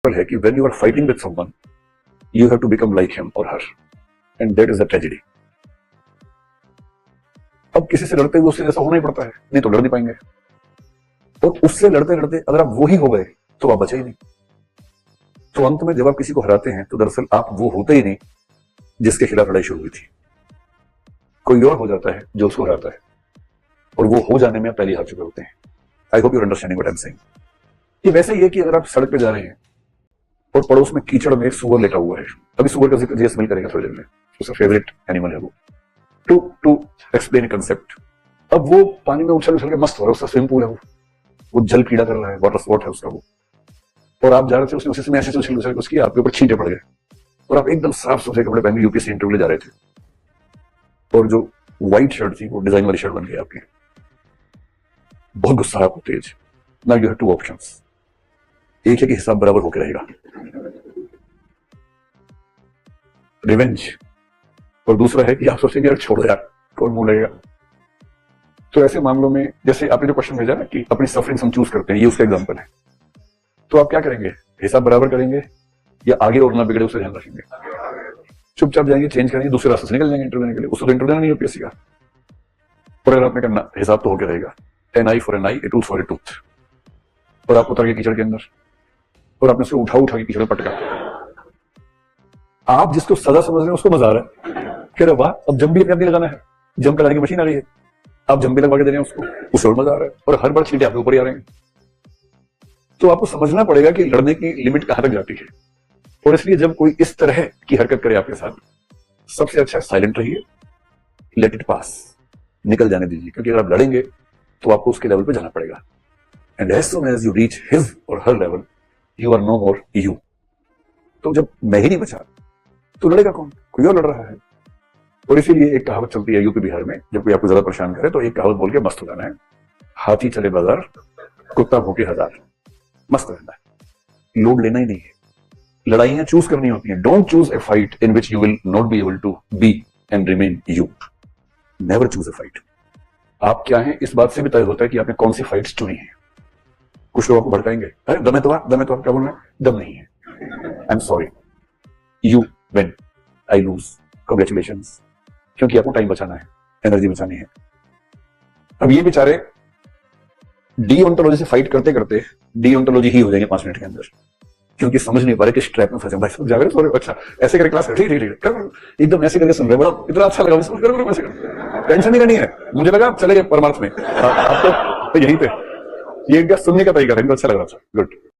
Simple है कि when you are fighting with someone you have to become like him or her, and that is the tragedy. अब किसी से लड़ते हुए उससे जैसा होना ही पड़ता है, नहीं तो लड़ नहीं पाएंगे। और उससे लड़ते लड़ते अगर आप वो ही हो गए तो आप बचे ही नहीं। तो अंत में जब आप किसी को हराते हैं तो दरअसल आप वो होते ही नहीं जिसके खिलाफ लड़ाई शुरू हुई थी, कोई और हो जाता है जो उसको हराता है, और वो हो जाने में आप पहले हार चुके होते हैं। I hope you understanding what I am saying. ये वैसे ही है कि अगर आप सड़क पे जा रहे हैं और पड़ोस में कीचड़ में एक सुअर लेटा हुआ है, अभी सुअर का जिक्र जेसमिल करेगा थोड़ी देर में, उसका फेवरेट एनिमल है वो, टू एक्सप्लेन ए कंसेप्ट। अब वो पानी में उछल उछल के मस्त हो रहा है, उसका स्विमिंग पूल है, वो जल क्रीड़ा कर रहा है, वाटर स्पोर्ट है उसका वो, और आप जा रहे थे, उसने उसी समय ऐसे उछल उछल के उसकी आपके ऊपर छींटे पड़ गए, और आप एकदम साफ सुथरे कपड़े पहन के यूपीएससी इंटरव्यू ले जा रहे थे, और जो व्हाइट शर्ट थी वो डिजाइन वाली शर्ट बन गई आपकी। बहुत गुस्सा है आपको, तेज। Now you have two options, एक है कि हिसाब बराबर होकर रहेगा, रिवेंज, और दूसरा है कि आप सोचेंगे यार छोड़ो यार कौन मुंह लगेगा। तो ऐसे मामलों में जैसे आपने जो क्वेश्चन भेजा ना कि अपनी सफरिंग हम चूज करते हैं, ये उसका एग्जांपल है। तो आप क्या करेंगे, हिसाब बराबर करेंगे या आगे और ना बिगड़े उसे ध्यान रखेंगे? चुपचाप जाएंगे, चेंज करेंगे, दूसरे रास्ते से निकल जाएंगे इंटरव्यू देने के लिए, उसको तो इंटरव्यू देना नहीं यूपीएससी का। और अगर आपने करना, हिसाब तो होकर रहेगा, an eye for an eye, a tooth for a tooth, और आप उतर गए कीचड़ के अंदर और आपने उसको उठा के कीचड़ में पटका। आप जिसको सजा समझ रहे हैं उसको मजा आ रहा है, कह रहे वाह अब जम भी अपने लगाना है, जम लगाने की मशीन आ रही है, आप जम भी लगवा के दे रहे हैं उसको, उसे और मजा आ रहा है, और हर बार छींटे आपके ऊपर ही आ रहे हैं। तो आपको समझना पड़ेगा कि लड़ने की लिमिट कहां तक जाती है, और इसलिए जब कोई इस तरह की हरकत करे आपके साथ, सबसे अच्छा साइलेंट रहिए, लेट इट पास, निकल जाने दीजिए, क्योंकि अगर आप लड़ेंगे तो आपको उसके लेवल पे जाना पड़ेगा, and as soon as you reach his or her level you are no more you. तो जब मैं ही नहीं बचा तो लड़ेगा कौन, कोई और लड़ रहा है। और इसीलिए एक कहावत चलती है यूपी बिहार में, जब कोई आपको ज्यादा परेशान करे तो एक कहावत बोल के मस्त हो जाना है, हाथी चले बाजार कुत्ता भूखे हजार, मस्त रहना है, लोड लेना ही नहीं है, लड़ाइयां चूज करनी होती हैं। Don't choose a fight in which you will not be able to be and remain you, never choose a fight. आप क्या हैं इस बात से भी तय होता है कि आपने कौन सी फाइट्स चुनी है। कुछ लोग आपको भड़काएंगे, अरे दम है तो आप क्या बोल रहे हैं, दम नहीं है, I am sorry, you win, I lose, congratulations, क्योंकि आपको टाइम बचाना है, एनर्जी बचानी है। अब ये बेचारे डीओंटोलॉजी से फाइट करते करते डीओंटोलॉजी ही हो जाएंगे 5 मिनट के अंदर, क्योंकि समझ नहीं पा रहे कि ट्रैप में फंसे। भाई सब जाकर सो रहे, अच्छा ऐसे करके क्लास ठीक एकदम ऐसे करके सुन रहे, बड़ा इतना अच्छा लगा, टेंशन नहीं करनी है। मुझे लगा आप चले गए परमार्थ में, आपको तो यहीं पे ये सुनने का तरीका था, इनको अच्छा लग रहा था, गुड।